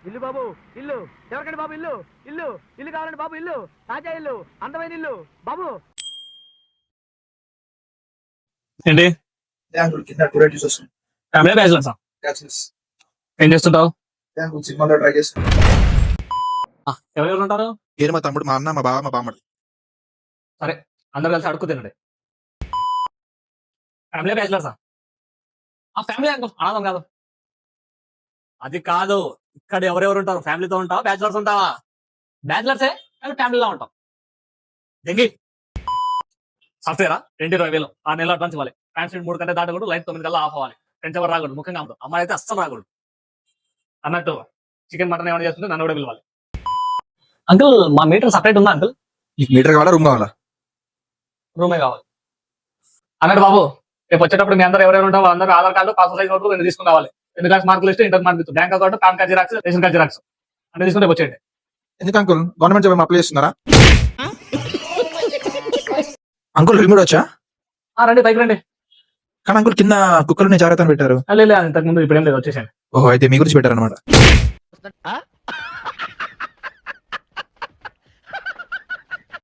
ఇల్లు బాబు ఇల్లు ఎవరికండి బాబు ఇల్లు ఇల్లు ఇల్లు కావాలండి బాబు ఇల్లు తాజా ఇల్లు అందమైన ఇల్లు బాబు. ఏంటి అంకుల్ కింద టూరేట్ చూసి వస్తుంది. ఫ్యామిలీ బ్యాచులర్స్ ఏం చేస్తుంటావు? అంకుల్ సినిమాలో ట్రై చేస్తాను. ఎవరెవరు ఉంటారు? పేరు మా తమ్ముడు, మా అన్న, మా బావ, మా బామ్మడు. సరే, అందరు కలిసి అడుక్కు తినండి. ఫ్యామిలీ బ్యాచులర్సా? ఫ్యామిలీ అంకుల్ ఆనందం కాదు. అది కాదు, ఇక్కడ ఎవరెవరు ఉంటారు? ఫ్యామిలీతో ఉంటావా, బ్యాచులర్స్ ఉంటావా? బ్యాచులర్సే కానీ ఫ్యామిలీలో ఉంటాం. దెంగి సాఫ్ట్వేరా 20,000 6 నెలలు అడ్వాన్స్ ఇవ్వాలి. ప్యాంట్ షర్ట్ 3 కంటే దాటకూడదు, లైట్ 9 కల్లా ఆఫ్ అవ్వాలి. ఫ్రెండ్స్ ఎవరు రాకూడదు, ముఖ్యంగా ఉంటాం. అమ్మాయి అయితే అస్సలు రాకూడదు. అన్నట్టు చికెన్ మటన్ ఏమైనా చేస్తుంటే నన్ను కూడా పిలవాలి. అంకుల్ మా మీటర్ సపరేట్ ఉందా అంకుల్? నీకు మీటర్ కావాలా, రూమ్ కావాలా? రూమే కావాలి. అన్నట్టు బాబు, రేపు వచ్చేటప్పుడు మీ అందరూ ఎవరెవరు ఉంటారో అందరూ Aadhaar card, passport size photo 2 తీసుకుని రావాలి. 2 క్లాస్ మార్కులు ఇస్తే ఇంటర్ మార్కులు, bank account, pan card xerox, ration card xerox అంటే తీసుకుని రేపు వచ్చేయండి. ఎందుకు అంకుల్, గవర్నమెంట్ జాబ్ అప్లై చేస్తున్నారా? అంకుల్ రిమోట్ వచ్చా? రండి పైకి రండి. కానీ అంకుల్ కింద కుక్కలని జాగ్రత్త పెట్టారు. లేదు ఇంతకు ముందు ఇప్పుడు ఏం లేదు, వచ్చేసాను. ఓహో, అయితే మీ గురించి పెట్టారు అనమాట.